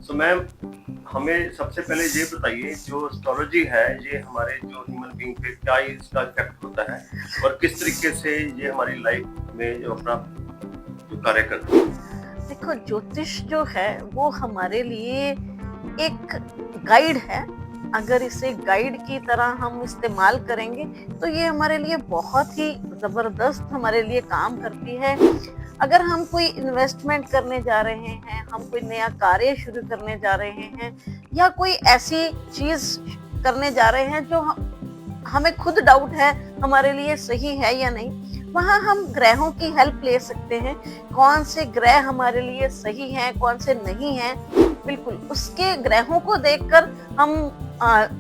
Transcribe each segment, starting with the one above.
So ma'am, हमें सबसे पहले ये बताइए, जो एस्ट्रोलॉजी है ये हमारे जो ह्यूमन बीइंग पे क्या इसका इफेक्ट होता है और किस तरीके से ये हमारी लाइफ में जो अपना जो कार्य करती है। देखो, ज्योतिष जो है वो हमारे लिए एक गाइड है। अगर इसे गाइड की तरह हम इस्तेमाल करेंगे तो ये हमारे लिए बहुत ही जबरदस्त हमारे लिए काम करती है। अगर हम कोई इन्वेस्टमेंट करने जा रहे हैं, हम कोई नया कार्य शुरू करने जा रहे हैं या कोई ऐसी चीज करने जा रहे हैं जो हमें खुद डाउट है हमारे लिए सही है या नहीं, वहां हम ग्रहों की हेल्प ले सकते हैं। कौन से ग्रह हमारे लिए सही हैं, कौन से नहीं हैं, बिल्कुल उसके ग्रहों को देखकर हम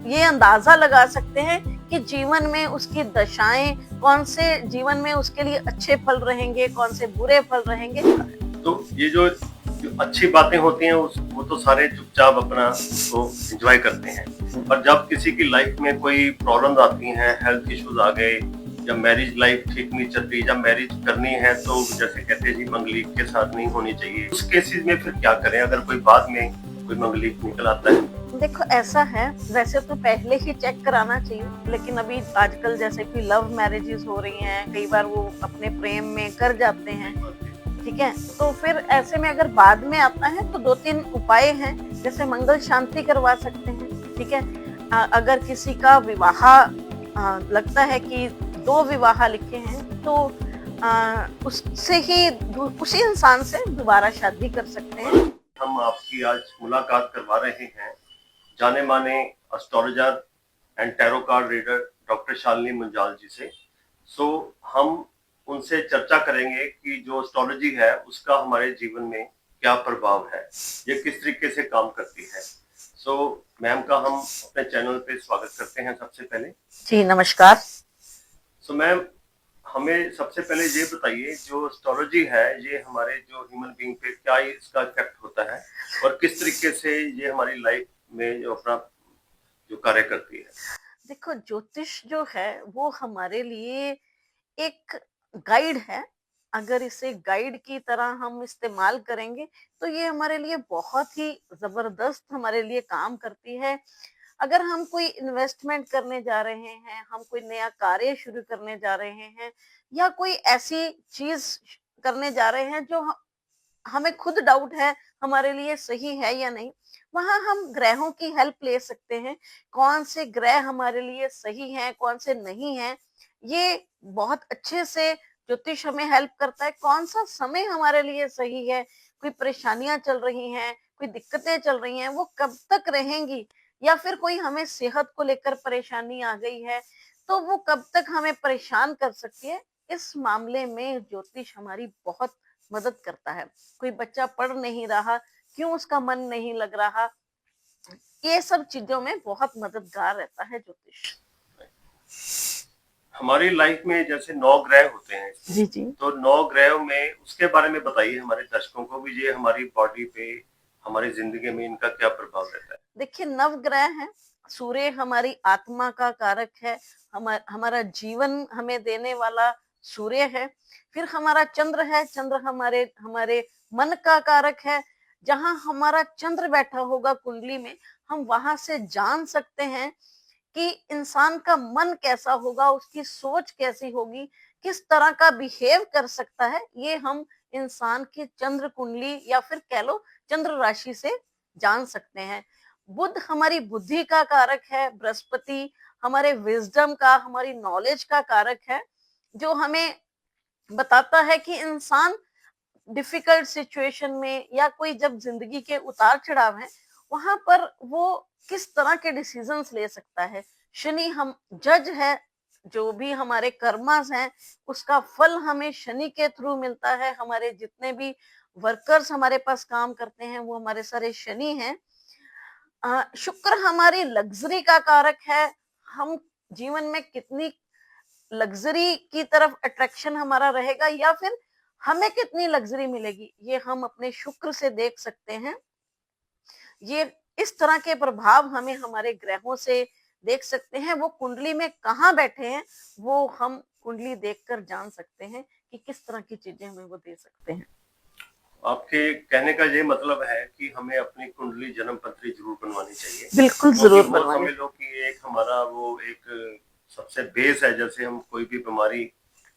ये अंदाजा लगा सकते हैं कि जीवन में उसकी दशाएं, कौन से जीवन में उसके लिए अच्छे फल रहेंगे, कौन से बुरे फल रहेंगे। तो ये जो अच्छी बातें होती हैं वो तो सारे चुपचाप अपना उसको एंजॉय करते हैं। और जब किसी की लाइफ में कोई प्रॉब्लम्स आती हैं, हेल्थ इश्यूज आ गए या मैरिज लाइफ ठीक नहीं चल रही या मैरिज करनी है, तो जैसे कहते हैं जी मंगलीक के साथ नहीं होनी चाहिए, उस केसेस में फिर क्या करें अगर कोई बाद में कोई मंगलीक निकल आता है। देखो, ऐसा है, वैसे तो पहले ही चेक कराना चाहिए, लेकिन अभी आजकल जैसे कि लव मैरिजेस हो रही हैं, कई बार वो अपने प्रेम में कर जाते हैं। ठीक है, तो फिर ऐसे में अगर बाद में आता है तो 2-3 उपाय हैं, जैसे मंगल शांति करवा सकते हैं। ठीक है, अगर किसी का विवाह लगता है कि 2 विवाह लिखे हैं तो उससे ही उसी इंसान से दोबारा शादी कर सकते हैं। हम आपकी आज मुलाकात करवा रहे हैं जाने माने astrologer and tarot card reader doctor Shalini Munjal ji से। सो हम उनसे चर्चा करेंगे कि जो एस्ट्रोलॉजी है उसका हमारे जीवन में क्या प्रभाव है, ये किस तरीके से काम करती है। सो मैम का हम अपने चैनल पे स्वागत करते हैं सबसे पहले। जी नमस्कार। सो मैम, हमें सबसे पहले ये बताइए, जो एस्ट्रोलॉजी है ये हमारे जो ह्यूमन बीइंग पे क्या इसका इफेक्ट होता है और किस तरीके से ये हमारी लाइफ में जो अपना जो कार्य करती है। देखो, ज्योतिष जो है वो हमारे लिए एक गाइड है। अगर इसे गाइड की तरह हम इस्तेमाल करेंगे तो ये हमारे लिए बहुत ही जबरदस्त हमारे लिए काम करती है। अगर हम कोई इन्वेस्टमेंट करने जा रहे हैं, हम कोई नया कार्य शुरू करने जा रहे हैं या कोई ऐसी चीज करने जा रहे हैं जो हमें खुद डाउट है हमारे लिए सही है या नहीं, वहां हम ग्रहों की हेल्प ले सकते हैं। कौन से ग्रह हमारे लिए सही हैं, कौन से नहीं हैं, ये बहुत अच्छे से ज्योतिष हमें हेल्प करता है। कौन सा समय हमारे लिए सही है, कोई परेशानियां चल रही हैं, कोई दिक्कतें चल रही हैं, वो कब तक रहेंगी, या फिर कोई हमें सेहत को लेकर परेशानी आ गई है तो वो कब तक हमें परेशान कर सकती है। इस मामले में ज्योतिष हमारी बहुत मदद करता है। कोई बच्चा पढ़ नहीं रहा, क्यों उसका मन नहीं लग रहा, ये सब चीजों में बहुत मददगार रहता है ज्योतिष। हमारी लाइफ में जैसे 9 ग्रह होते हैं, जी जी। तो 9 ग्रहों में उसके बारे में बताइए हमारे दर्शकों को भी, ये हमारी बॉडी पे हमारी जिंदगी में इनका क्या प्रभाव रहता है। देखिए, नवग्रह हैं। सूर्य हमारी आत्मा का कारक है, हमारा जीवन हमें देने वाला सूर्य है। फिर हमारा चंद्र है, चंद्र हमारे हमारे मन का कारक है। जहां हमारा चंद्र बैठा होगा कुंडली में, हम वहां से जान सकते हैं कि इंसान का मन कैसा होगा, उसकी सोच कैसी होगी, किस तरह का बिहेव कर सकता है, ये हम इंसान की चंद्र कुंडली या फिर कह लो चंद्र राशि से जान सकते हैं। बुध हमारी बुद्धि का कारक है, बृहस्पति हमारे विजडम का, हमारी नॉलेज का कारक है, जो हमें बताता है कि इंसान डिफिकल्ट सिचुएशन में या कोई जब जिंदगी के उतार चढ़ाव है, वहां पर वो किस तरह के डिसीजंस ले सकता है। शनि हम जज है, जो भी हमारे कर्मास हैं उसका फल हमें शनि के थ्रू मिलता है। हमारे जितने भी वर्कर्स हमारे पास काम करते हैं वो हमारे सारे शनि हैं। शुक्र हमारी लग्जरी का कारक है। हम जीवन में कितनी लग्जरी की तरफ अट्रैक्शन हमारा रहेगा या फिर हमें कितनी लग्जरी मिलेगी, ये हम अपने शुक्र से देख सकते हैं। ये इस तरह के प्रभाव हमें हमारे ग्रहों से देख सकते हैं। वो कुंडली में कहाँ बैठे हैं, वो हम कुंडली देखकर जान सकते हैं कि किस तरह की चीजें हमें वो दे सकते हैं। आपके कहने का ये मतलब है कि हमें अपनी कुंडली जन्म पत्री जरूर बनवानी चाहिए, बिल्कुल क्योंकि जरूर वो बनवाइए। समझ लो कि एक हमारा वो एक सबसे बेस है। जैसे हम कोई भी बीमारी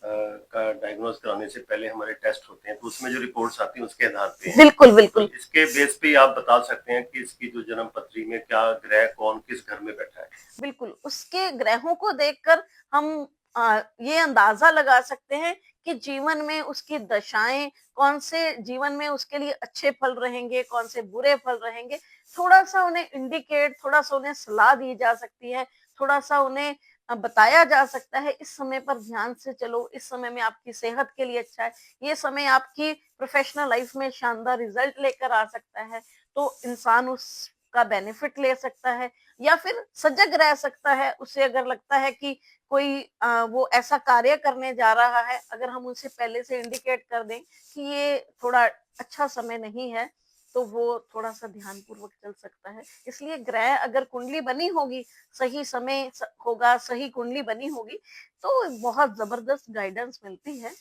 का डायग्नोज कराने से पहले हमारे टेस्ट होते हैं, तो उसमें जो रिपोर्ट्स आती हैं उसके आधार पे हैं। बिल्कुल तो बिल्कुल इसके बेस पे आप बता सकते हैं कि इसकी जो जन्म पत्री में क्या ग्रह कौन किस घर में बैठा है। बिल्कुल, उसके ग्रहों को देखकर हम ये अंदाजा लगा सकते हैं कि जीवन में उसकी दशाएं कौन से जीवन में उसके लिए अच्छे फल रहेंगे, कौन से बुरे फल रहेंगे। थोड़ा सा उन्हें इंडिकेट, थोड़ा सा उन्हें सलाह दी जा सकती है, थोड़ा सा उन्हें बताया जा सकता है, इस समय पर ध्यान से चलो, इस समय में आपकी सेहत के लिए अच्छा है, ये समय आपकी प्रोफेशनल लाइफ में शानदार रिजल्ट लेकर आ सकता है। तो इंसान उसका बेनिफिट ले सकता है या फिर सजग रह सकता है। उसे अगर लगता है कि कोई वो ऐसा कार्य करने जा रहा है, अगर हम उसे पहले से इंडिकेट कर दें कि ये थोड़ा अच्छा समय नहीं है, तो वो थोड़ा सा ध्यान पूर्वक चल सकता है। इसलिए ग्रह अगर कुंडली बनी होगी, सही समय होगा, सही कुंडली बनी होगी, तो बहुत जबरदस्त गाइडेंस मिलती है।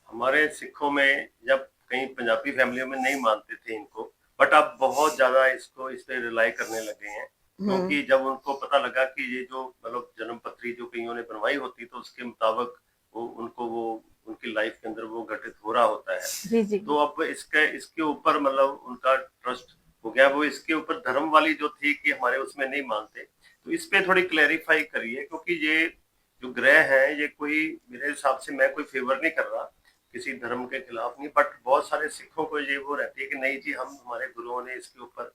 हमारे सिखों में जब कई पंजाबी फैमिलियों में नहीं मानते थे इनको, बट अब बहुत ज्यादा इसको इस पे रिलाई करने लगे हैं, हम्म। क्योंकि जब उनको पता लगा कि ये जो मतलब जन्म पत्री जो कईयों ने बनवाई होती तो उसके मुताबिक वो उनको वो उनकी लाइफ के अंदर वो घटित हो रहा होता है। जी जी। तो अब इसके इसके ऊपर मतलब उनका ट्रस्ट हो गया। वो इसके ऊपर धर्म वाली जो थी कि हमारे उसमें नहीं मानते, तो इस पे थोड़ी क्लैरिफाई करिए, क्योंकि ये जो ग्रह है ये कोई मेरे हिसाब से मैं कोई फेवर नहीं कर रहा, किसी धर्म के खिलाफ नहीं, बट बहुत सारे सिखों को ये वो रहती है कि नहीं जी हम हमारे गुरुओं ने इसके ऊपर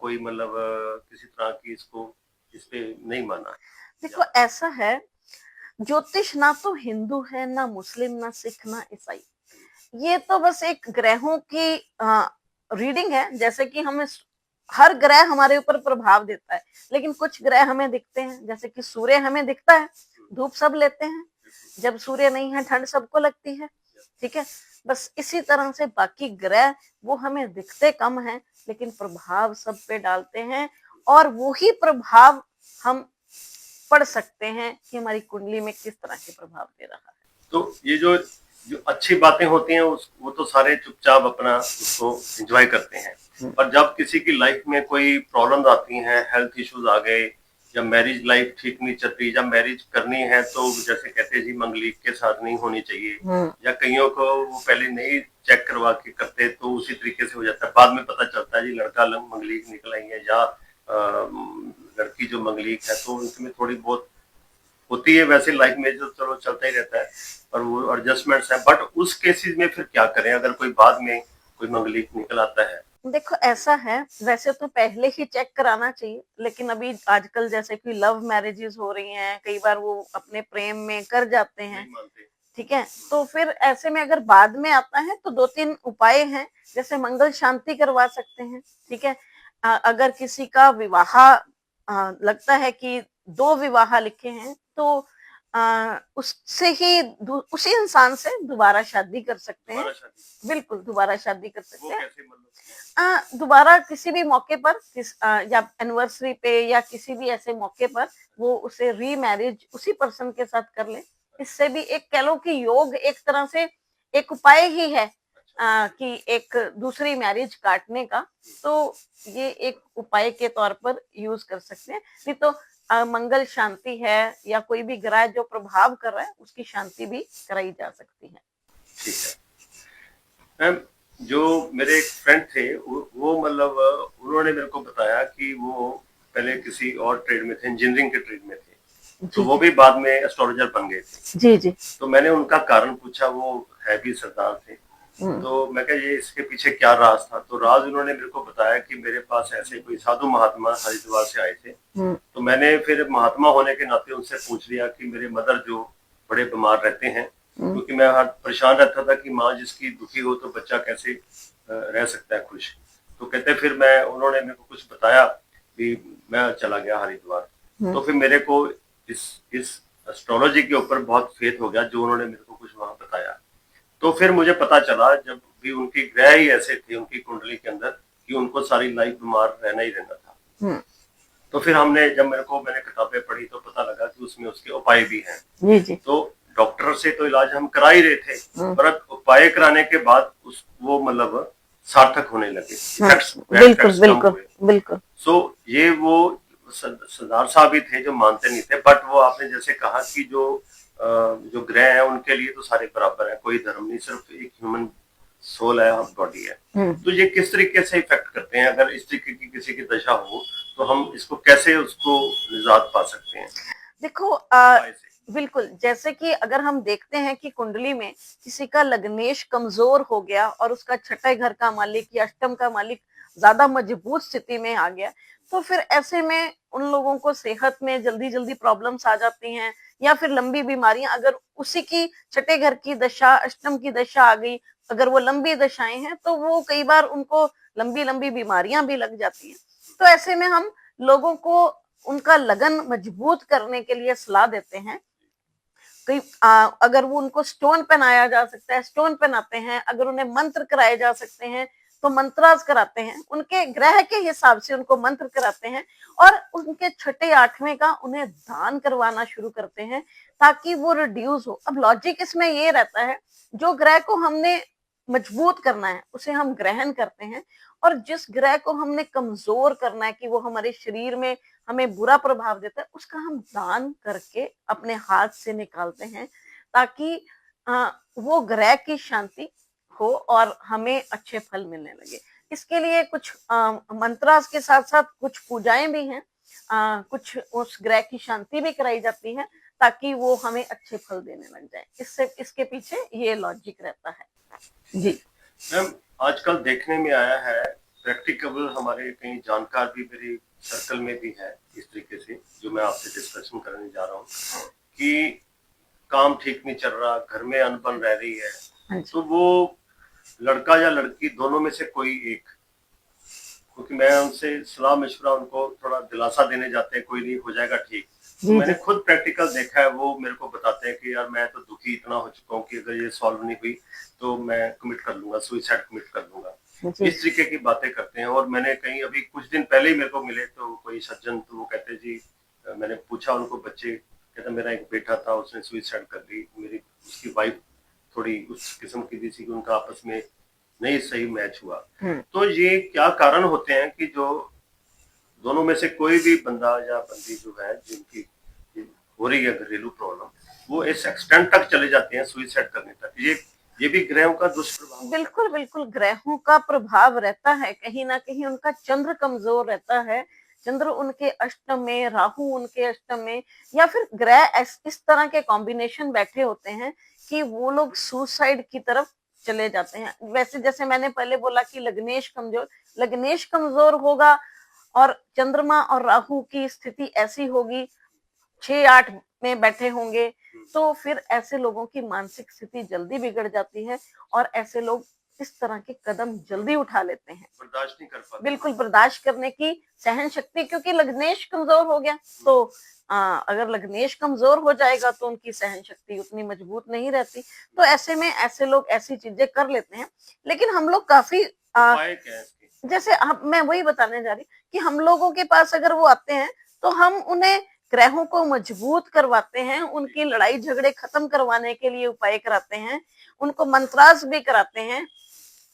कोई मतलब किसी तरह की इसको इस पे नहीं माना देखो या ऐसा है, ज्योतिष ना तो हिंदू है, ना मुस्लिम, ना सिख, ना ईसाई। ये तो बस एक ग्रहों की रीडिंग है। जैसे कि हमें हर ग्रह हमारे ऊपर प्रभाव देता है, लेकिन कुछ ग्रह हमें दिखते हैं, जैसे कि सूर्य हमें दिखता है, धूप सब लेते हैं, जब सूर्य नहीं है ठंड सबको लगती है। ठीक है, बस इसी तरह से बाकी ग्रह वो हमें दिखते कम है, लेकिन प्रभाव सब पे डालते हैं, और वही प्रभाव हम पढ़ सकते हैं कि हमारी कुंडली में किस तरह के प्रभाव दे रहा है। तो ये जो जो अच्छी बातें होती हैं उस वो तो सारे चुपचाप अपना उसको एंजॉय करते हैं, पर जब किसी की लाइफ में कोई प्रॉब्लम्स आती हैं, हेल्थ इश्यूज आ गए या मैरिज लाइफ ठीक नहीं चल रही या मैरिज करनी है, तो जैसे कहते हैं जी मंगलीक के साथ नहीं होनी चाहिए, या कईयों को वो पहले नहीं चेक करवा के करते तो उसी तरीके से हो जाता है, बाद में पता चलता है जी लड़का मंगलीक निकल आई है या लड़की जो मंगलीक है, तो उसमें थोड़ी बहुत होती है। वैसे लाइफ में जो चलो चलता ही रहता है, पर वो एडजस्टमेंट्स है। बट उस केसेस में फिर क्या करें अगर कोई बाद में कोई मंगलीक निकल आता है। देखो ऐसा है, वैसे तो पहले ही चेक कराना चाहिए, लेकिन अभी आजकल जैसे कि लव मैरिजेस हो रही हैं, कई बार वो अपने प्रेम में कर जाते हैं। नहीं मानते। ठीक है, तो फिर ऐसे में अगर बाद में आता है तो 2-3 उपाय हैं, जैसे मंगल शांति करवा सकते हैं। ठीक है, अगर किसी का विवाह लगता है कि 2 विवाह लिखे हैं, तो उससे ही उसी इंसान से दोबारा शादी कर सकते हैं। दोबारा शादी बिल्कुल दोबारा शादी कर वो सकते हैं। कैसे मतलब दोबारा किसी भी मौके पर या एनिवर्सरी पे या किसी भी ऐसे मौके पर वो उसे रीमैरिज उसी पर्सन के साथ कर ले। इससे भी एक कह लो कि योग एक तरह से एक उपाय ही है कि एक दूसरी मैरिज काटने का। तो ये एक उपाय के तौर पर यूज कर सकते हैं। नहीं तो मंगल शांति है या कोई भी ग्रह जो प्रभाव कर रहा है उसकी शांति भी कराई जा सकती है। ठीक है मैम। जो मेरे एक फ्रेंड थे वो मतलब उन्होंने मेरे को बताया कि वो पहले किसी और ट्रेड में थे, इंजीनियरिंग के ट्रेड में थे, तो जी वो जी भी बाद में एस्ट्रोलॉजर बन गए थे। जी जी। तो मैंने उनका कारण पूछा, वो है भी सरदार थे, तो मैं क्या ये इसके पीछे क्या राज था। तो राज उन्होंने मेरे को बताया कि मेरे पास ऐसे कोई साधु महात्मा हरिद्वार से आए थे। तो मैंने फिर महात्मा होने के नाते उनसे पूछ लिया कि मेरे मदर जो बड़े बीमार रहते हैं, क्योंकि मैं हर परेशान रहता था कि माँ जिसकी दुखी हो तो बच्चा कैसे रह सकता है खुश। तो कहते फिर मैं उन्होंने मेरे को कुछ बताया कि मैं चला गया हरिद्वार। तो फिर मेरे को इस एस्ट्रोलॉजी के ऊपर बहुत फेथ हो गया, जो उन्होंने मेरे को कुछ वहां बताया। तो फिर मुझे पता चला जब भी उनकी ग्रह ही ऐसे थे उनकी कुंडली के अंदर कि उनको सारी लाइफ बीमार रहना ही रहना था। तो फिर जब मैंने किताबें पढ़ी तो पता लगा कि उसमें उसके उपाय भी हैं। जी जी। तो डॉक्टर से तो इलाज हम करा ही रहे थे, पर उपाय कराने के बाद वो मतलब सार्थक होने लगे, इफेक्ट्स बिल्कुल कम बिल्कुल हुए। बिल्कुल। सो ये वो सरदार साहब ही थे जो मानते नहीं थे, बट वो आपने जैसे कहा कि जो ग्रह है उनके लिए तो सारे बराबर है, कोई धर्म नहीं, सिर्फ एक ह्यूमन सोल है, बॉडी है। तो ये किस तरीके से इफेक्ट करते हैं? अगर इस तरीके की किसी की दशा हो तो हम इसको कैसे उसको निजात पा सकते हैं? देखो बिल्कुल, जैसे कि अगर हम देखते हैं कि कुंडली में किसी का लग्नेश कमजोर हो गया और उसका छठे घर का मालिक या अष्टम का मालिक ज्यादा मजबूत स्थिति में आ गया, तो फिर ऐसे में उन लोगों को सेहत में जल्दी जल्दी प्रॉब्लम्स आ जाती हैं, या फिर लंबी बीमारियां, अगर उसी की छठे घर की दशा, अष्टम की दशा आ गई, अगर वो लंबी दशाएं हैं, तो वो कई बार उनको लंबी लंबी बीमारियां भी लग जाती हैं। तो ऐसे में हम लोगों को उनका लगन मजबूत करने के लिए सलाह देते हैं। कई अगर वो उनको स्टोन पहनाया जा सकता है, स्टोन पहनाते हैं। अगर उन्हें मंत्र कराए जा सकते हैं तो मंत्रास कराते हैं, उनके ग्रह के हिसाब से उनको मंत्र कराते हैं, और उनके छठे आठवें का उन्हें दान करवाना शुरू करते हैं, ताकि वो रिड्यूस हो। अब लॉजिक इसमें ये रहता है, जो ग्रह को हमने मजबूत करना है उसे हम ग्रहण करते हैं, और जिस ग्रह को हमने कमजोर करना है कि वो हमारे शरीर में हमें बुरा प्रभाव देता है, उसका हम दान करके अपने हाथ से निकालते हैं, ताकि वो ग्रह की शांति हो और हमें अच्छे फल मिलने लगे। इसके लिए कुछ मंत्रास के साथ साथ कुछ पूजाएं भी हैं, कुछ उस ग्रह की शांति भी कराई जाती है, ताकि वो हमें अच्छे फल देने लग जाए। इससे इसके पीछे ये लॉजिक रहता है जी। मैम, आजकल देखने में आया है, प्रैक्टिकल हमारे कई जानकार भी मेरे सर्कल में भी है इस तरीके से, जो मैं आपसे डिस्कशन करने जा रहा हूँ, कि काम ठीक नहीं चल रहा, घर में अनबन रह रही है, तो वो लड़का या लड़की दोनों में से कोई एक, क्योंकि मैं उनसे सलाह मशवरा उनको थोड़ा दिलासा देने जाते हैं, कोई नहीं हो जाएगा ठीक। तो मैंने खुद प्रैक्टिकल देखा है, वो मेरे को बताते हैं कि यार मैं तो दुखी इतना हो चुका हूँ कि अगर ये सॉल्व नहीं हुई तो मैं कमिट कर लूंगा, सुइसाइड कमिट कर लूंगा, इस तरीके की बातें करते हैं। और मैंने कहीं अभी कुछ दिन पहले ही मेरे को मिले तो कोई सज्जन, तो वो कहते जी, मैंने पूछा उनको, बच्चे, कहते मेरा एक बेटा था उसने सुइसाइड कर ली, मेरी उसकी वाइफ थोड़ी उस किस्म की थी कि उनका आपस में नहीं सही मैच हुआ। तो ये क्या कारण होते हैं कि जो दोनों में से कोई भी बंदा या बंदी जो है जिनकी हो रही है घरेलू प्रॉब्लम, वो इस एक्सटेंट तक चले जाते हैं सुइसाइड करने तक? ये भी ग्रहों का दुष्प्रभाव? बिल्कुल बिल्कुल, ग्रहों का प्रभाव रहता है, कहीं ना कहीं उनका चंद्र कमजोर रहता है, चंद्र उनके अष्टम में, राहु उनके अष्टम में, या फिर ग्रह इस तरह के कॉम्बिनेशन बैठे होते हैं कि वो लोग सुसाइड की तरफ चले जाते हैं। वैसे जैसे मैंने पहले बोला कि लग्नेश कमजोर होगा और चंद्रमा और राहु की स्थिति ऐसी होगी, 6-8 में बैठे होंगे, तो फिर ऐसे लोगों की मानसिक स्थिति जल्दी बिगड़ जाती है, और ऐसे लोग इस तरह के कदम जल्दी उठा लेते हैं, बर्दाश्त नहीं कर पाते। बिल्कुल बर्दाश्त करने की सहन शक्ति, क्योंकि लग्नेश कमजोर हो गया, तो अगर लग्नेश कमजोर हो जाएगा तो उनकी सहन शक्ति उतनी मजबूत नहीं रहती। तो ऐसे में ऐसे लोग ऐसी चीजें कर लेते हैं। लेकिन हम लोग काफी जैसे मैं वही बताने जा रही कि हम लोगों के पास अगर वो आते हैं तो हम उन्हें ग्रहों को मजबूत करवाते हैं, उनकी लड़ाई झगड़े खत्म करवाने के लिए उपाय कराते हैं, उनको मंत्रास भी कराते हैं,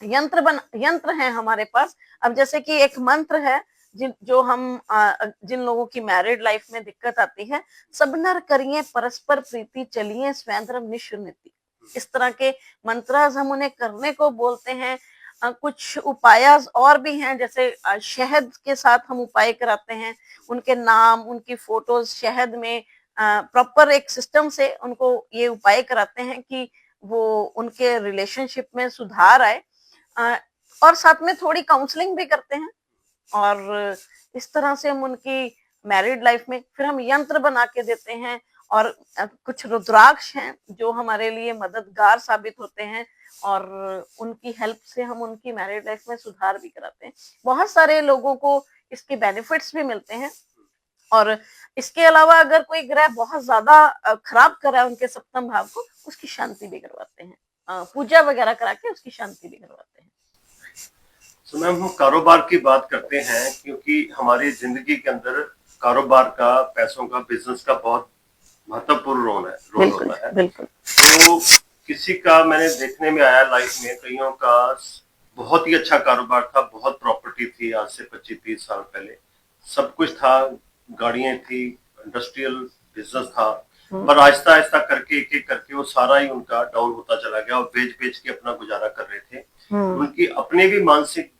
यंत्र हैं हमारे पास। अब जैसे कि एक मंत्र है जिन लोगों की मैरिड लाइफ में दिक्कत आती है, सब नर करिए परस्पर प्रीति, चलिए स्वयं निश्चित, इस तरह के मंत्रास हम उन्हें करने को बोलते हैं। कुछ उपाय और भी हैं, जैसे शहद के साथ हम उपाय कराते हैं, उनके नाम, उनकी फोटोज शहद में प्रॉपर एक सिस्टम से उनको ये उपाय कराते हैं कि वो उनके रिलेशनशिप में सुधार आए, और साथ में थोड़ी काउंसलिंग भी करते हैं, और इस तरह से हम उनकी मैरिड लाइफ में फिर हम यंत्र बना के देते हैं, और कुछ रुद्राक्ष हैं जो हमारे लिए मददगार साबित होते हैं, और उनकी हेल्प से हम उनकी मैरिड लाइफ में सुधार भी कराते हैं। बहुत सारे लोगों को इसके बेनिफिट्स भी मिलते हैं। और इसके अलावा अगर कोई ग्रह बहुत ज्यादा खराब कर रहा है उनके सप्तम भाव को, उसकी शांति भी करवाते हैं, पूजा वगैरह करा के उसकी शांति भी करवाते हैं। तो मैम, हम कारोबार की बात करते हैं, क्योंकि हमारी जिंदगी के अंदर कारोबार का, पैसों का, बिजनेस का बहुत महत्वपूर्ण रोल होता है। बिल्कुल। तो किसी का मैंने देखने में आया लाइफ में, कईयों का बहुत ही अच्छा कारोबार था, बहुत प्रॉपर्टी थी आज से 25-30 साल पहले, सब कुछ था, गाड़ियां थी, इंडस्ट्रियल बिजनेस था, पर आहिस्ता आहिस्ता करके एक एक करके वो सारा ही उनका डाउन होता चला गया और बेच बेच के अपना गुजारा कर रहे थे। उनकी अपने भी मानसिक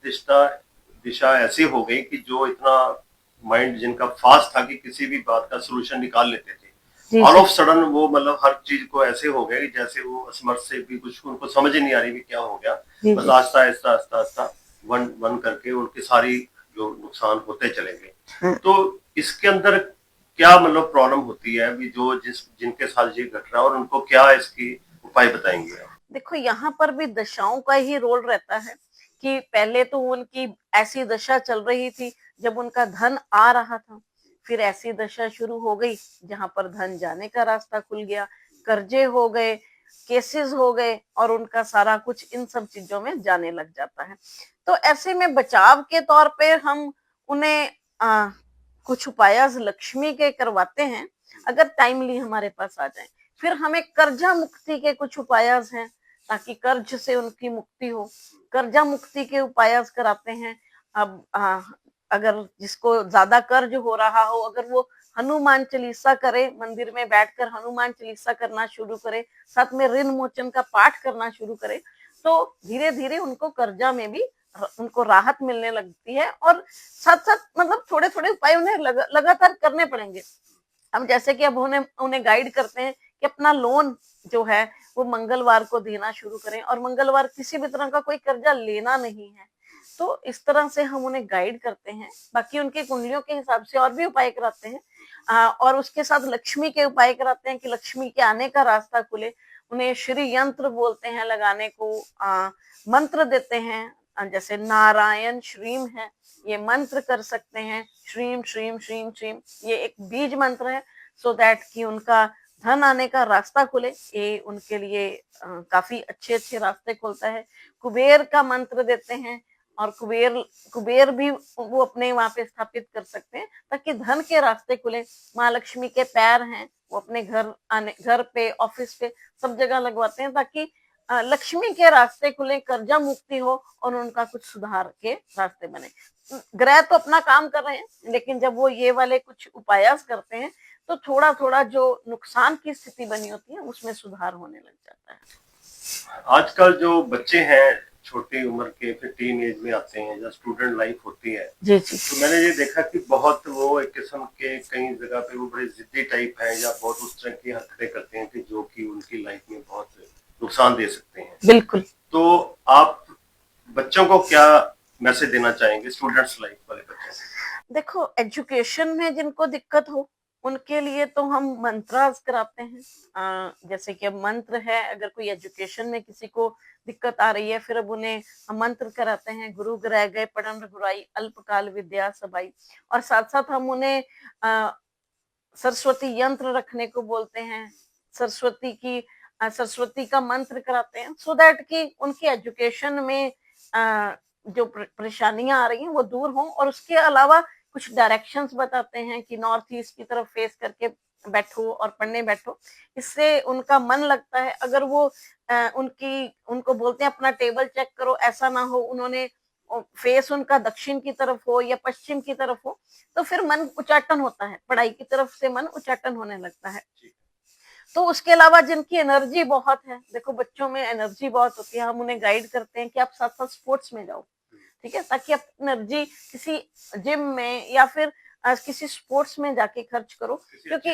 दिशा ऐसी हो गई कि जो इतना माइंड जिनका फास्ट था कि किसी भी बात का सोल्यूशन निकाल लेते थे, ऑल ऑफ सडन वो मतलब हर चीज को ऐसे हो गया कि जैसे वो असमर्थ से भी कुछ उनको समझ ही नहीं आ रही भी क्या हो गया। बस आहिस्ता आहिस्ता आहिस्ता आहिस्ता वन वन करके उनकी सारी जो नुकसान होते चले गए। तो इसके अंदर क्या मतलब प्रॉब्लम होती है अभी जो जिनके साथ ये घट रहा है और उनको क्या इसकी उपाय बताएंगे आप? देखो यहाँ पर भी दशाओं का ही रोल रहता है कि पहले तो उनकी ऐसी दशा चल रही थी जब उनका धन आ रहा था, फिर ऐसी दशा शुरू हो गई जहां पर धन जाने का रास्ता खुल गया, कर्जे हो गए, केसेस हो गए और उनका सारा कुछ इन सब चीजों में जाने लग जाता है। तो ऐसे में बचाव के तौर पे हम उन्हें कुछ उपाय लक्ष्मी के करवाते हैं, अगर टाइमली हमारे पास आ जाए। फिर हमें कर्जा मुक्ति के कुछ उपाय हैं ताकि कर्ज से उनकी मुक्ति हो, कर्जा मुक्ति के उपाय कराते हैं। अब अगर जिसको ज्यादा कर्ज हो रहा हो, अगर वो हनुमान चालीसा करे, मंदिर में बैठकर हनुमान चालीसा करना शुरू करे, साथ में ऋण मोचन का पाठ करना शुरू करे, तो धीरे धीरे उनको कर्जा में भी उनको राहत मिलने लगती है। और साथ साथ मतलब थोड़े थोड़े उपाय उन्हें लगातार करने पड़ेंगे। हम जैसे कि अब उन्हें उन्हें गाइड करते हैं कि अपना लोन जो है वो मंगलवार को देना शुरू करें और मंगलवार किसी भी तरह का कोई कर्जा लेना नहीं है। तो इस तरह से हम उन्हें गाइड करते हैं। बाकी उनकी कुंडलियों के हिसाब से और भी उपाय कराते हैं, और उसके साथ लक्ष्मी के उपाय कराते हैं कि लक्ष्मी के आने का रास्ता खुले। उन्हें श्री यंत्र बोलते हैं लगाने को, मंत्र देते हैं, जैसे नारायण श्रीम है, ये मंत्र कर सकते हैं, श्रीम श्रीम श्रीम श्रीम, ये एक बीज मंत्र है, सो दैट कि उनका धन आने का रास्ता खुले। ये उनके लिए काफी अच्छे अच्छे रास्ते खोलता है। कुबेर का मंत्र देते हैं और कुबेर भी वो अपने वहां पे स्थापित कर सकते हैं ताकि धन के रास्ते खुले। माँ लक्ष्मी के पैर हैं, वो अपने घर पे, ऑफिस पे, सब जगह लगवाते हैं ताकि लक्ष्मी के रास्ते खुले, कर्जा मुक्ति हो और उनका कुछ सुधार के रास्ते बने। ग्रह तो अपना काम कर रहे हैं, लेकिन जब वो ये वाले कुछ उपाय करते हैं तो थोड़ा थोड़ा जो नुकसान की स्थिति बनी होती है उसमें सुधार होने लग जाता है। आजकल जो बच्चे हैं छोटी उम्र के, फिर टीन एज में आते हैं, जब स्टूडेंट लाइफ होती है, जी जी, तो मैंने ये देखा कि बहुत वो एक किस्म के कई जगह पे वो बड़े जिद्दी टाइप हैं या बहुत उस तरह की हरकतें करते हैं कि जो कि उनकी लाइफ में बहुत नुकसान दे सकते हैं। बिल्कुल। तो आप बच्चों को क्या मैसेज देना चाहेंगे, स्टूडेंट्स लाइफ वाले बच्चों को? देखो, एजुकेशन में जिनको दिक्कत हो उनके लिए तो हम मंत्रास कराते हैं। जैसे कि अब मंत्र है, अगर कोई एजुकेशन में किसी को दिक्कत आ रही है, फिर अब उन्हें हम मंत्र कराते हैं, गुरु ग्रह गए पढ़न रघुराई, अल्पकाल विद्या सबाई। और साथ साथ हम उन्हें सरस्वती यंत्र रखने को बोलते हैं, सरस्वती का मंत्र कराते हैं, सो दैट कि उनकी एजुकेशन में जो परेशानियां आ रही हैं वो दूर हों। और उसके अलावा कुछ डायरेक्शंस बताते हैं कि नॉर्थ ईस्ट की तरफ फेस करके बैठो और पढ़ने बैठो, इससे उनका मन लगता है। अगर वो उनको बोलते हैं अपना टेबल चेक करो, ऐसा ना हो उन्होंने फेस उनका दक्षिण की तरफ हो या पश्चिम की तरफ हो, तो फिर मन उचाटन होता है, पढ़ाई की तरफ से मन उचाटन होने लगता है। तो उसके अलावा जिनकी एनर्जी बहुत है, देखो बच्चों में एनर्जी बहुत होती है, हम उन्हें गाइड करते हैं कि आप साथ साथ स्पोर्ट्स में जाओ, ठीक है, ताकि आप एनर्जी किसी जिम में या फिर किसी स्पोर्ट्स में जाके खर्च करो, क्योंकि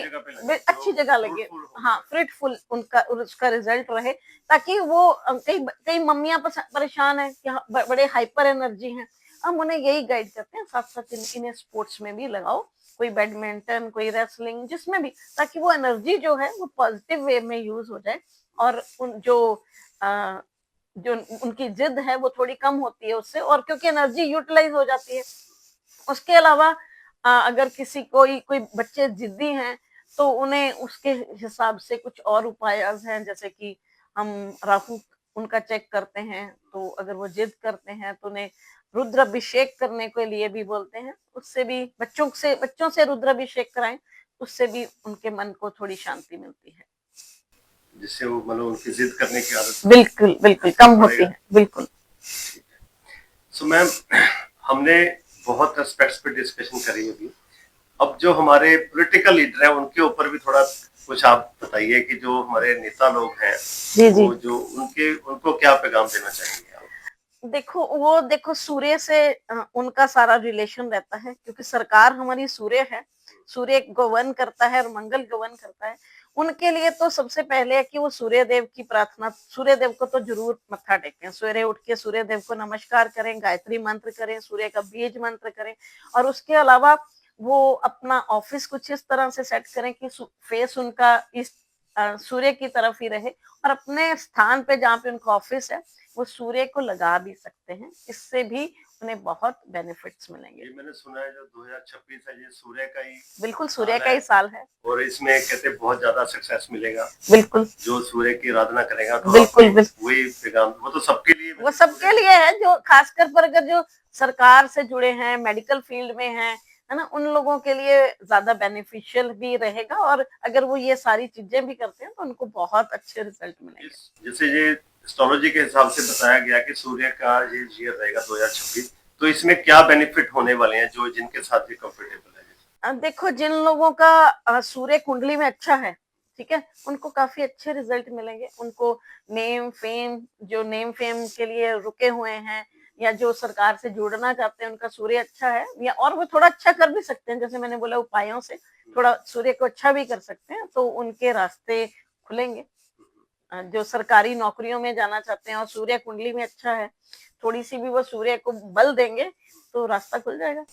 अच्छी जगह लगे, हाँ, फ्रूटफुल उनका उसका रिजल्ट रहे, ताकि वो कई मम्मियां परेशान है कि बड़े हाइपर एनर्जी हैं, हम उन्हें यही गाइड करते हैं साथ साथ इन्हें स्पोर्ट्स में भी लगाओ, कोई बैडमिंटन, कोई रेसलिंग, जिसमें भी, ताकि वो एनर्जी जो है वो पॉजिटिव वे में यूज हो जाए और जो उनकी जिद है वो थोड़ी कम होती है उससे, और क्योंकि एनर्जी यूटिलाइज हो जाती है। उसके अलावा अगर कोई बच्चे जिद्दी हैं तो उन्हें उसके हिसाब से कुछ और उपाय हैं, जैसे कि हम राहु उनका चेक करते हैं, तो अगर वो जिद करते हैं तो उन्हें रुद्राभिषेक करने के लिए भी बोलते हैं, उससे भी बच्चों से रुद्राभिषेक कराएं, उससे भी उनके मन को थोड़ी शांति मिलती है, जिससे वो मतलब उनकी जिद करने की आदत बिल्कुल बिल्कुल कम होती है। बिल्कुल। सो मैम, हमने बहुत एस्पेक्ट्स पे डिस्कशन करी अभी। अब जो हमारे पॉलिटिकल लीडर हैं उनके ऊपर भी थोड़ा कुछ आप बताइए कि जो हमारे नेता लोग हैं, जी जी। वो जो उनको क्या पैगाम देना चाहेंगे आप? देखो सूर्य से उनका सारा रिलेशन रहता है, क्योंकि सरकार हमारी सूर्य है। सूर्य गवर्न करता है और मंगल गवर्न करता है। उनके लिए तो सबसे पहले है कि वो सूर्य देव की प्रार्थना, सूर्य देव को तो जरूर मत्था टेकें, सवेरे उठ के सूर्य देव को नमस्कार करें, गायत्री मंत्र करें, सूर्य का बीज मंत्र करें। और उसके अलावा वो अपना ऑफिस कुछ इस तरह से सेट करें कि फेस उनका इस सूर्य की तरफ ही रहे, और अपने स्थान पे जहाँ पे उनका ऑफिस है वो सूर्य को लगा भी सकते हैं। इससे भी उन्हें बहुत बेनिफिट्स मिलेंगे। ये मैंने सुना है जो 2026 है ये सूर्य का ही बिल्कुल सूर्य साल का ही है, साल है। और इसमें कहते बहुत ज्यादा सक्सेस मिलेगा। बिल्कुल जो सूर्य की आराधना करेगा तो बिल्कुल आपने बिल्कुल। वही पैगाम, वो तो सबके लिए, वो वैसे सबके लिए है, जो खासकर पर अगर जो सरकार से जुड़े हैं, मेडिकल फील्ड में हैं, है ना, उन लोगों के लिए ज्यादा बेनिफिशियल भी रहेगा। और अगर वो ये सारी चीजें भी करते हैं तो उनको बहुत अच्छे रिजल्ट मिलेंगे। जैसे ये एस्ट्रोलॉजी के हिसाब से बताया गया कि सूर्य का ये ईयर रहेगा 2026, तो इसमें क्या बेनिफिट होने वाले हैं जो जिनके साथ ये कंफर्टेबल है? देखो जिन लोगों का सूर्य कुंडली में अच्छा है, ठीक है, उनको काफी अच्छे रिजल्ट मिलेंगे। उनको नेम फेम, जो नेम फेम के लिए रुके हुए हैं या जो सरकार से जुड़ना चाहते हैं, उनका सूर्य अच्छा है, या और वो थोड़ा अच्छा कर भी सकते हैं, जैसे मैंने बोला उपायों से थोड़ा सूर्य को अच्छा भी कर सकते हैं, तो उनके रास्ते खुलेंगे। जो सरकारी नौकरियों में जाना चाहते हैं और सूर्य कुंडली में अच्छा है, थोड़ी सी भी वो सूर्य को बल देंगे तो रास्ता खुल जाएगा।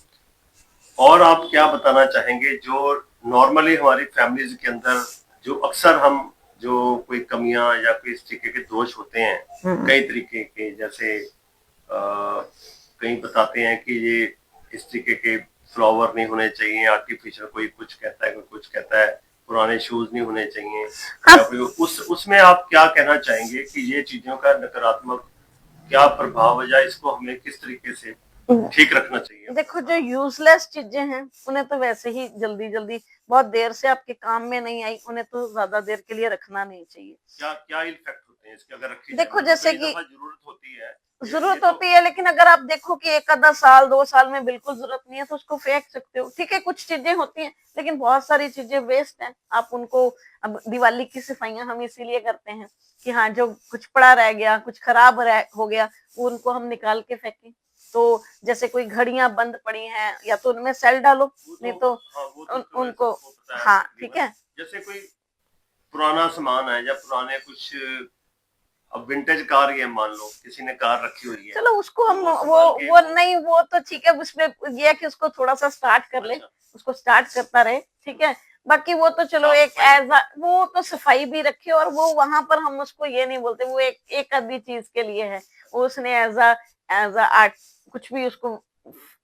और आप क्या बताना चाहेंगे जो नॉर्मली हमारी फैमिलीज के अंदर जो अक्सर हम जो कोई कमियां या कोई इस तरीके के दोष होते हैं, कई तरीके के, जैसे कई बताते हैं कि ये इस तरीके के फ्लावर नहीं होने चाहिए आर्टिफिशियल, कोई कुछ कहता है, कोई कुछ कहता है पुराने शूज नहीं होने चाहिए। हाँ। या कोई उसमें आप क्या कहना चाहेंगे कि ये चीजों का नकारात्मक क्या प्रभाव है, या इसको हमें किस तरीके से ठीक रखना चाहिए? देखो जो यूजलेस चीजें हैं उन्हें तो वैसे ही जल्दी जल्दी, बहुत देर से आपके काम में नहीं आई, उन्हें तो ज्यादा देर के लिए रखना नहीं चाहिए। क्या क्या इफेक्ट होते हैं इसके अगर रखी जाए? देखो जैसे कि जरूरत होती है, जरूरत होती है, लेकिन अगर आप देखो कि एक आधा साल 2 साल में बिल्कुल जरूरत नहीं है तो उसको फेंक सकते हो। ठीक है, कुछ चीजें होती हैं, लेकिन बहुत सारी चीजें वेस्ट हैं। आप उनको, अब दिवाली की सफाइयां हम इसीलिए करते हैं कि हाँ, जो कुछ पड़ा रह गया, कुछ खराब हो गया, वो उनको हम निकाल के फेंकें। तो जैसे कोई घड़ियां बंद पड़ी हैं, या तो उनमें सेल डालो, नहीं तो हाँ, वो तो उनको, सबको पता है हाँ ठीक तकरीबन। है। जैसे कोई पुराना सामान है या पुराने कुछ, अब विंटेज कार ही है, मान लो किसी ने कार रखी हुई है, चलो उसको तो हम वो वो संभाल के वो नहीं, वो तो ठीक है, उसमें ये है कि उसको थोड़ा सा स्टार्ट कर ले, अच्छा, उसको स्टार्ट करता रहे, ठीक है। बाकी वो तो चलो साफ एक सफाई एज वो तो सफाई भी रखे, और वो वहां पर हम उसको ये नहीं बोलते वो एक आधी चीज के लिए है, वो उसने एज अ आर्ट कुछ भी उसको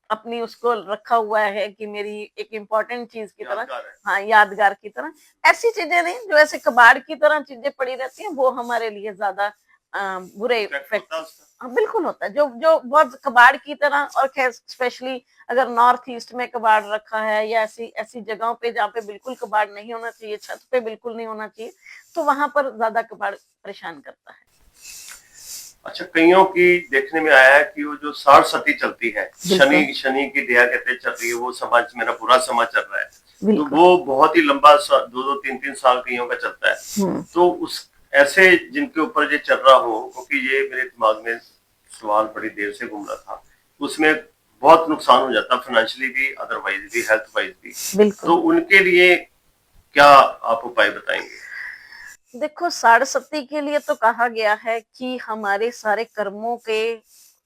अपनी उसको रखा हुआ है कि मेरी एक इम्पोर्टेंट चीज की तरह, यादगार है। हाँ यादगार की तरह। ऐसी चीजें नहीं जो ऐसे कबाड़ की तरह चीजें पड़ी रहती हैं, वो हमारे लिए ज्यादा बुरे इफेक्ट इफेक्ट। होता है उसका। हाँ बिल्कुल होता है, जो जो बहुत कबाड़ की तरह, और स्पेशली अगर नॉर्थ ईस्ट में कबाड़ रखा है, या ऐसी ऐसी जगहों पे जहाँ पे बिल्कुल कबाड़ नहीं होना चाहिए, छत पे बिल्कुल नहीं होना चाहिए, तो वहां पर ज्यादा कबाड़ परेशान करता है। अच्छा, कईयों की देखने में आया है कि वो जो सरस्वती चलती है, बिल्कुल शनि शनि की दया कहते चल रही है, वो समाज मेरा बुरा समाज चल रहा है, तो बिल्कुल। वो बहुत ही लंबा 2-2 3-3 साल कईयों का चलता है। तो उस ऐसे जिनके ऊपर ये चल रहा हो, क्योंकि ये मेरे दिमाग में सवाल बड़ी देर से घूम रहा था, उसमें बहुत नुकसान हो जाता, फाइनेंशियली भी, अदरवाइज भी, हेल्थ वाइज भी। बिल्कुल। तो उनके लिए क्या आप उपाय बताएंगे? देखो सारस्वती के लिए तो कहा गया है कि हमारे सारे कर्मों के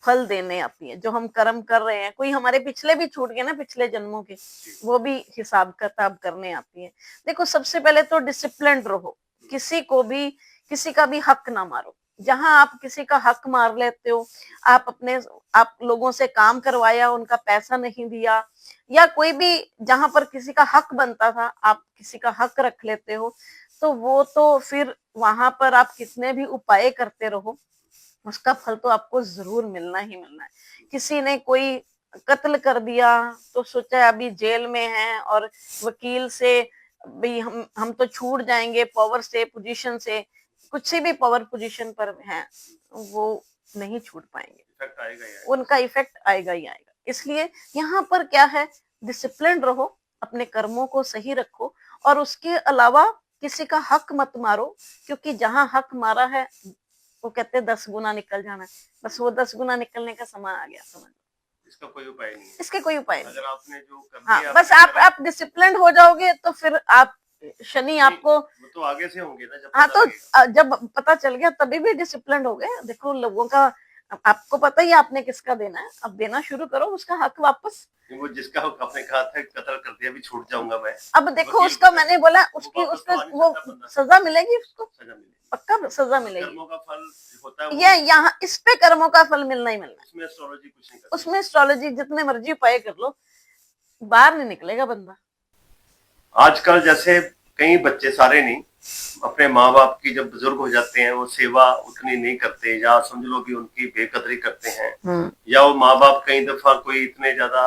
फल देने आती है, जो हम कर्म कर रहे हैं, कोई हमारे पिछले भी छूट गए ना, पिछले जन्मों के, वो भी हिसाब किताब करने आती है। देखो सबसे पहले तो डिसिप्लिन रहो, किसी को भी, किसी का भी हक ना मारो। जहां आप किसी का हक मार लेते हो, आप लोगों से काम करवाया, उनका पैसा नहीं दिया, या कोई भी जहां पर किसी का हक बनता था आप किसी का हक रख लेते हो, तो वो तो फिर वहां पर आप कितने भी उपाय करते रहो, उसका फल तो आपको जरूर मिलना ही मिलना है। किसी ने कोई कत्ल कर दिया तो सोचा अभी जेल में है, और वकील से भी हम तो छूट जाएंगे पावर से, पोजीशन से, कुछ से भी पावर पोजीशन पर है, वो नहीं छूट पाएंगे, इफेक्ट आएगा ही आएगा। उनका इफेक्ट आएगा ही आएगा। इसलिए यहाँ पर क्या है, डिसिप्लिन रहो, अपने कर्मों को सही रखो, और उसके अलावा किसी का हक मत मारो, क्योंकि जहाँ हक मारा है वो कहते हैं 10 गुना निकल जाना है, बस वो 10 गुना निकलने का समय आ गया, समझ लो। इसका कोई उपाय नहीं है। इसके कोई उपाय नहीं। अगर आपने जो कर हाँ, दिया, बस आप डिसिप्लिन हो जाओगे तो फिर आप शनि आपको, वो तो आगे से होंगे ना जब हाँ पता तो लगेगा। जब पता चल गया तभी भी डिसिप्लिन हो गए। देखो लोगों का, आपको पता ही है आपने किसका देना है, अब देना शुरू करो उसका हक वापस। वो जिसका आपने कहा था कत्ल कर दिया, भी छूट जाऊंगा मैं। अब देखो उसका, मैंने बोला उसकी वापस उसका तो आ नहीं वो सकता बंदा। सजा मिलेगी, उसको सजा मिलेगी, पक्का सजा मिलेगी। कर्मों का फल होता है, ये यहाँ इस पे कर्मों का फल मिलना ही मिलना है। उसमें एस्ट्रोलॉजी कुछ नहीं करती। उसमें एस्ट्रोलॉजी जितने मर्जी उपाय कर लो, बाहर नहीं निकलेगा बंदा। आजकल जैसे कई बच्चे, सारे नहीं, अपने माँ बाप की जब बुजुर्ग हो जाते हैं वो सेवा उतनी नहीं करते, या समझ लो कि उनकी बेकदरी करते हैं, या वो माँ बाप कई दफा कोई इतने ज्यादा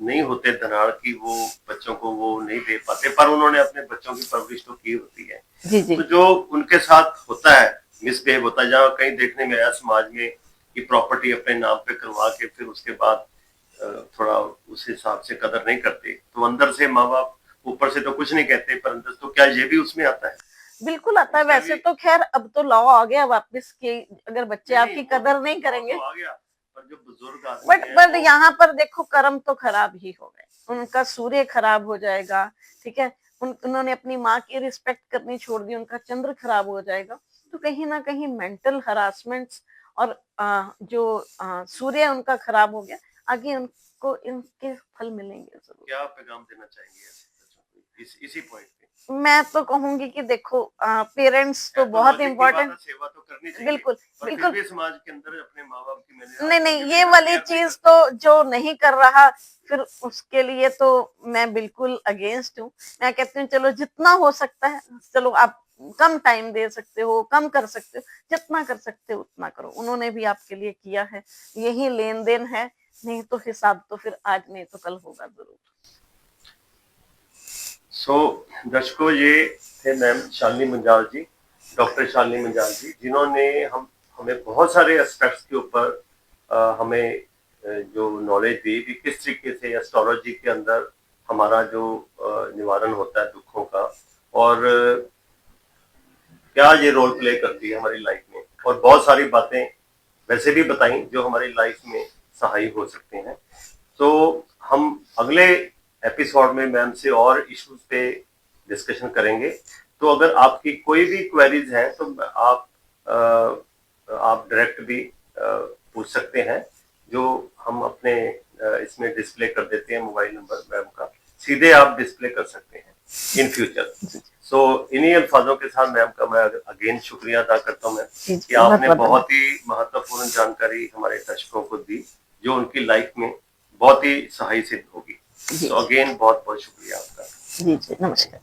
नहीं होते धनाड़ की वो बच्चों को वो नहीं दे पाते, पर उन्होंने अपने बच्चों की परवरिश तो की होती है। जी जी। तो जो उनके साथ होता है, मिसबिहेव होता है, जहाँ कहीं देखने में आया समाज में कि प्रॉपर्टी अपने नाम पे करवा के फिर उसके बाद थोड़ा उस हिसाब से कदर नहीं करते, तो अंदर से माँ बाप, ऊपर से तो कुछ नहीं कहते पर अंदर, तो क्या ये भी उसमें आता है? बिल्कुल आता है। वैसे तो खैर अब तो लॉ आ गया वापस कि अगर बच्चे आपकी कदर नहीं करेंगे, आ गया, पर जो बुजुर्ग आदमी बट यहाँ पर देखो कर्म तो खराब ही हो गए, उनका सूर्य खराब हो जाएगा, ठीक है, उन्होंने अपनी माँ की रिस्पेक्ट करनी छोड़ दी, उनका चंद्र खराब हो जाएगा, तो कहीं ना कहीं मेंटल हरासमेंट्स और जो सूर्य उनका खराब हो गया, आगे उनको इनके फल मिलेंगे जरूर। क्या पैगाम देना चाहेंगे बच्चों को इसी पॉइंट पे? मैं तो कहूंगी कि देखो पेरेंट्स तो बहुत इम्पोर्टेंट, सेवा तो करनी चाहिए, बिल्कुल बिल्कुल, भी समाज के अंदर अपने माँ बाप की, मैंने नहीं नहीं, ये वाली चीज तो जो नहीं कर रहा फिर उसके लिए तो मैं बिल्कुल अगेंस्ट हूँ। मैं कहती हूँ चलो जितना हो सकता है, चलो आप कम टाइम दे सकते हो, कम कर सकते हो, जितना कर सकते हो उतना करो। उन्होंने भी आपके लिए किया है, यही लेन देन है, नहीं तो हिसाब तो फिर आज नहीं तो कल होगा जरूर। दर्शकों, ये थे मैम शालिनी मुंजाल जी, डॉक्टर शालिनी मुंजाल जी, जिन्होंने हमें बहुत सारे एस्पेक्ट्स के ऊपर हमें जो नॉलेज दी कि किस तरीके से एस्ट्रोलॉजी के अंदर हमारा जो निवारण होता है दुखों का, और क्या ये रोल प्ले करती है हमारी लाइफ में, और बहुत सारी बातें वैसे भी बताई जो हमारी लाइफ में सहायक हो सकते हैं। तो हम अगले एपिसोड में मैम से और इश्यूज पे डिस्कशन करेंगे। तो अगर आपकी कोई भी क्वेरीज हैं तो आप डायरेक्ट भी पूछ सकते हैं, जो हम अपने इसमें डिस्प्ले कर देते हैं, मोबाइल नंबर मैम का सीधे आप डिस्प्ले कर सकते हैं इन फ्यूचर। सो इन्हीं अल्फाजों के साथ मैम का मैं अगेन शुक्रिया अदा करता हूँ मैम कि आपने बहुत ही महत्वपूर्ण जानकारी हमारे दर्शकों को दी जो उनकी लाइफ में बहुत ही सहायक सिद्ध होगी। तो अगेन बहुत बहुत शुक्रिया आपका। जी जी, नमस्कार।